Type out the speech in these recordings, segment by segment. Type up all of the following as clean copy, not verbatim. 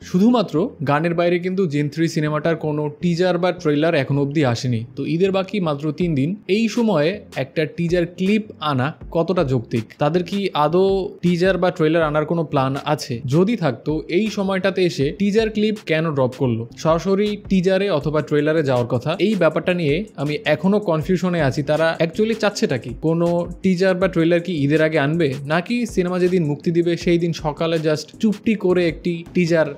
শুধুমাত্র গানের বাইরে কিন্তু জিন 3 সিনেমাটার কোনো টিজার বা ট্রেলার এখন অবধি আসেনি। তো ঈদের বাকি মাত্র 3 দিন, এই সময়ে একটা টিজার ক্লিপ আনা কতটা যৌক্তিক? তাদের কি আদৌ টিজার বা ট্রেলার আনার কোনো প্ল্যান আছে? যদি থাকতো এই সময়টাতে এসে টিজার ক্লিপ কেন ড্রপ করলো? সরাসরি টিজারে অথবা ট্রেলারে যাওয়ার কথা, এই ব্যাপারটা নিয়ে আমি এখনো কনফিউশনে আছি। তারা অ্যাকচুয়ালি চাচ্ছেটা কি? কোনো টিজার বা ট্রেলার কি ঈদের আগে আনবে, নাকি সিনেমা যেদিন মুক্তি দিবে সেই দিন সকালে জাস্ট চুপটি করে একটি টিজার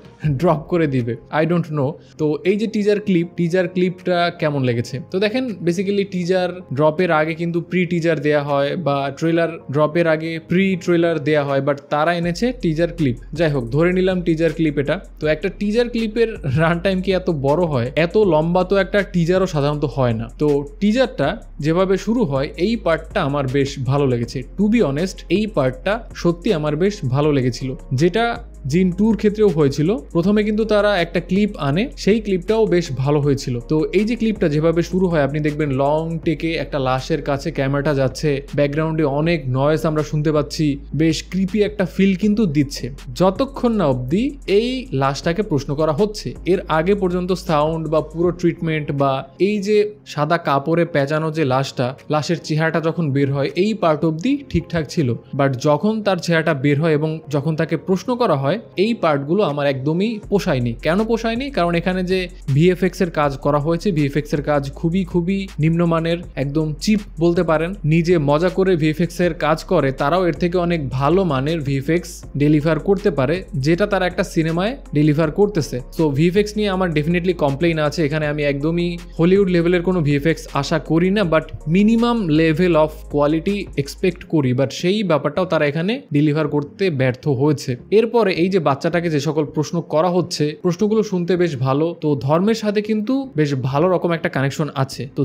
ড্রপ করে দিবে? I don't know. তো এই যে টিজার ক্লিপটা কেমন লেগেছে? তো দেখেন, বেসিক্যালি টিজার ড্রপের আগে কিন্তু প্রি টিজার দেয়া হয় বা ট্রেলার ড্রপের আগে প্রি ট্রেলার দেয়া হয়, বাট তারা এনেছে টিজার ক্লিপ। যাই হোক, ধরে নিলাম টিজার ক্লিপ এটা। তো একটা টিজার ক্লিপের রান টাইম কি এত বড় হয়? এত লম্বা তো একটা টিজারও সাধারণত হয় না। তো টিজারটা যেভাবে শুরু হয়, এই পার্টটা আমার বেশ ভালো লেগেছে। টু বি অনেস্ট, এই পার্টটা সত্যি আমার বেশ ভালো লেগেছিল, যেটা জিন 2-র ক্ষেত্রেও হয়েছিল। প্রথমে কিন্তু তারা একটা ক্লিপ আনে, সেই ক্লিপটাও বেশ ভালো হয়েছিল। তো এই যে ক্লিপটা যেভাবে শুরু হয়, আপনি দেখবেন লং টেকে একটা লাশের কাছে ক্যামেরাটা যাচ্ছে, ব্যাকগ্রাউন্ডে অনেক নয়েজ আমরা শুনতে পাচ্ছি, বেশ ক্রিপি একটা ফিল কিন্তু দিচ্ছে, যতক্ষণ না অবধি এই লাশটাকে প্রশ্ন করা হচ্ছে। এর আগে পর্যন্ত সাউন্ড বা পুরো ট্রিটমেন্ট বা এই যে সাদা কাপড়ে পেঁচানো যে লাশটা, লাশের চেহারাটা যখন বের হয়, এই পার্ট অবধি ঠিকঠাক ছিল। বাট যখন তার চেহারাটা বের হয় এবং যখন তাকে প্রশ্ন করা হয়, এই পার্টগুলো আমার একদমই পোষায়নি। কেন পোষায়নি? কারণ এখানে যে ভিএফএক্স এর কাজ করা হয়েছে, ভিএফএক্স এর কাজ খুবই নিম্নমানের, একদম চিপ বলতে পারেন। নিজে মজা করে ভিএফএক্স এর কাজ করে, তারাও এর থেকে অনেক ভালো মানের ভিএফএক্স ডেলিভার করতে পারে, যেটা তারা একটা সিনেমায় ডেলিভার করতেছে। তো ভিএফএক্স নিয়ে আমার ডেফিনেটলি কমপ্লেইন আছে। এখানে আমি একদমই হলিউড লেভেলের কোনো ভিএফএক্স আশা করি না, but minimum level of quality expect করি। বাট সেই ব্যাপারটাও তারা এখানে ডেলিভার করতে ব্যর্থ হয়েছে। এরপরে এই যে বাচ্চাটাকে যে সকল প্রশ্ন করা হচ্ছে, প্রশ্নগুলো শুনতে বেশ ভালো। তো ধর্মের সাথে কিন্তু বেশ ভালো রকম একটা কানেকশন আছে। তো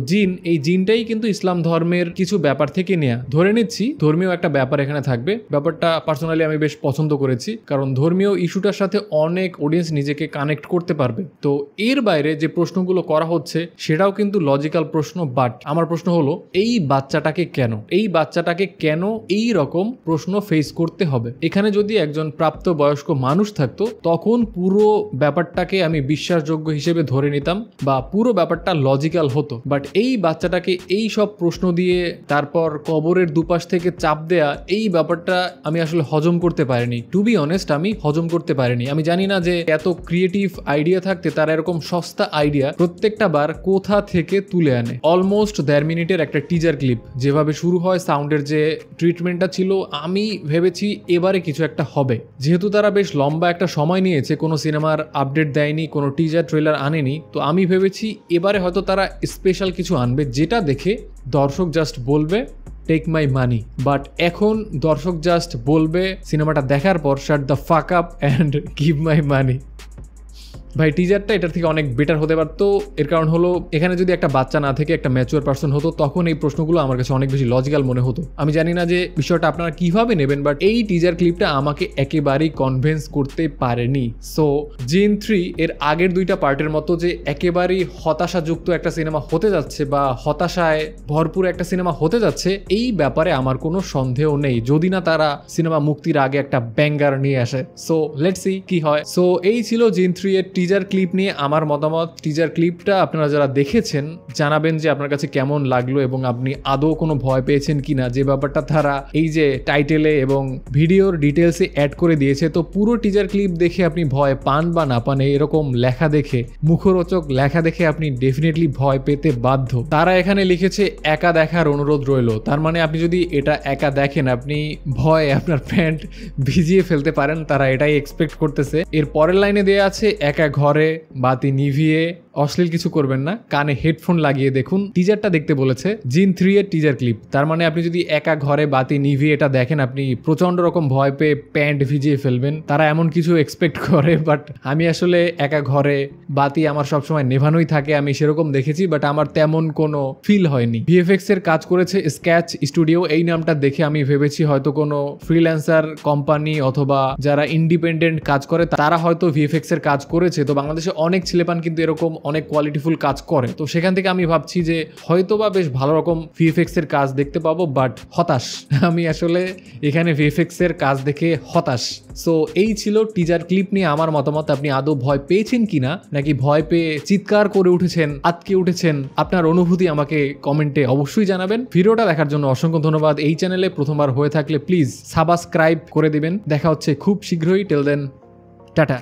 এই জিনটাই কিন্তু ইসলাম ধর্মের কিছু ব্যাপার থেকে নেয়া। ধরে নিচ্ছি ধর্মীয় একটা ব্যাপার এখানে থাকবে। ব্যাপারটা পার্সোনালি আমি বেশ পছন্দ করেছি, কারণ ধর্মীয় ইস্যুটার সাথে অনেক অডিয়েন্স নিজেকে কানেক্ট করতে পারবে। তো এর বাইরে যে প্রশ্নগুলো করা হচ্ছে সেটাও কিন্তু লজিক্যাল প্রশ্ন। বাট আমার প্রশ্ন হলো, এই বাচ্চাটাকে কেন এই রকম প্রশ্ন ফেস করতে হবে? এখানে যদি একজন প্রাপ্ত বয়স্ক মানুষ থাকতো, তখন পুরো ব্যাপারটাকে আমি বিশ্বাসযোগ্য হিসেবে ধরে নিতাম বা পুরো ব্যাপারটা লজিক্যাল হতো। বাট এই বাচ্চাটাকে এই সব প্রশ্ন দিয়ে তারপর কবরের দুপাশ থেকে চাপ দেয়া, এই ব্যাপারটা আমি আসলে হজম করতে পারিনি। টু বি অনেস্ট, আমি হজম করতে পারিনি। আমি জানি না যে এত ক্রিয়েটিভ আইডিয়া থাকতে তারা এরকম সস্তা আইডিয়া প্রত্যেকটা বার কোথা থেকে তুলে আনে। অলমোস্ট 1.5 মিনিটের একটা টিজার ক্লিপ যেভাবে শুরু হয়, সাউন্ডের যে ট্রিটমেন্টটা ছিল, আমি ভেবেছি এবারে কিছু একটা হবে। যেহেতু তারা বেশ লম্বা একটা সময় নিয়েছে, কোনো সিনেমার আপডেট দেয়নি, কোনো টিজার ট্রেলার আনেনি, তো আমি ভেবেছি এবারে হয়তো তারা স্পেশাল কিছু আনবে, যেটা দেখে দর্শক জাস্ট বলবে টেক মাই মানি। বাট এখন দর্শক জাস্ট বলবে সিনেমাটা দেখার পর, shut the fuck up and give my money. ভাই, টিজারটা এটার থেকে অনেক বেটার হতে পারতো। এর কারণ হলো, এখানে যদি একটা বাচ্চা না থেকে একটা ম্যাচিওর পার্সন হতো, তখন এই প্রশ্নগুলো আমার কাছে অনেক বেশি লজিক্যাল মনে হতো। আমি জানি না যে বিষয়টা আপনারা কিভাবে নেবেন, বাট এই টিজার ক্লিপটা আমাকে একেবারেই কনভিন্স করতে পারেনি। সো জিন 3 এর আগের 2টা পার্টের মতো যে একেবারেই হতাশাযুক্ত একটা সিনেমা হতে যাচ্ছে বা হতাশায় ভরপুর একটা সিনেমা হতে যাচ্ছে, এই ব্যাপারে আমার কোনো সন্দেহ নেই, যদি না তারা সিনেমা মুক্তির আগে একটা ব্যাঙ্গার নিয়ে আসে। সো লেটস সি কি হয়। সো এই ছিল জিন 3 এর টিজার ক্লিপ নিয়ে আমার মতামত। টিজার ক্লিপটা আপনারা যারা দেখেছেন জানাবেন যে আপনার কাছে কেমন লাগলো এবং আপনি আদৌ কোনো ভয় পেয়েছেন কিনা, যে ব্যাপারটা তারা এই যে টাইটেলে এবং ভিডিওর ডিটেলসে অ্যাড করে দিয়েছে। তো পুরো টিজার ক্লিপ দেখে আপনি ভয় পান বা না পান, এরকম লেখা দেখে, মুখরোচক লেখা দেখে আপনি ডেফিনেটলি ভয় পেতে বাধ্য। তারা এখানে লিখেছে একা দেখার অনুরোধ রইল। তার মানে আপনি যদি এটা একা দেখেন, আপনি ভয়ে আপনার প্যান্ট ভিজিয়ে ফেলতে পারেন, তারা এটাই এক্সপেক্ট করতেছে। এর পরের লাইনে দেয়া আছে একা ঘরে বাতি নিভিয়ে অশ্লীল কিছু করবেন না, কানে হেডফোন লাগিয়ে দেখুন। টিজারটা দেখতে বলেছে জিন 3 এর টিজার ক্লিপ। তার মানে আপনি যদি একা ঘরে বাতি নিভিয়ে এটা দেখেন, আপনি প্রচন্ড রকম ভয় পেয়ে প্যান্ট ভিজিয়ে ফেলবেন। তারা এমন কিছু এক্সপেক্ট করে, বাট আমি আসলে একা ঘরে বাতি আমার সবসময় নেভানোই থাকে, আমি সেরকম দেখেছি, বাট আমার তেমন কোনো ফিল হয়নি। ভিএফএক্স এর কাজ করেছে স্কেচ স্টুডিও। এই নামটা দেখে আমি ভেবেছি হয়তো কোনো ফ্রিল্যান্সার কোম্পানি অথবা যারা ইন্ডিপেন্ডেন্ট কাজ করে তারা হয়তো ভিএফএক্স এর কাজ করেছে। তো বাংলাদেশে অনেক ছেলেপান কিন্তু এরকম অনেক কোয়ালিটিফুল কাজ করে। তো সেখান থেকে আমি ভাবছি যে হয়তোবা বেশ ভালো রকম ভিএফএক্স এর কাজ দেখতে পাবো, বাট হতাশ। আমি আসলে এখানে ভিএফএক্স এর কাজ দেখে হতাশ। সো এই ছিল টিজার ক্লিপ নিয়ে আমার মতামত। আপনি আদৌ ভয় পেয়েছেন কিনা, নাকি ভয় পেয়ে চিৎকার করে উঠেছেন, আটকে উঠেছেন? আপনার অনুভূতি আমাকে কমেন্টে অবশ্যই জানাবেন। ভিডিওটা দেখার জন্য অসংখ্য ধন্যবাদ। এই চ্যানেলে প্রথমবার হয়ে থাকলে প্লিজ সাবস্ক্রাইব করে দিবেন। দেখা হচ্ছে খুব শীঘ্রই। Till then, tata.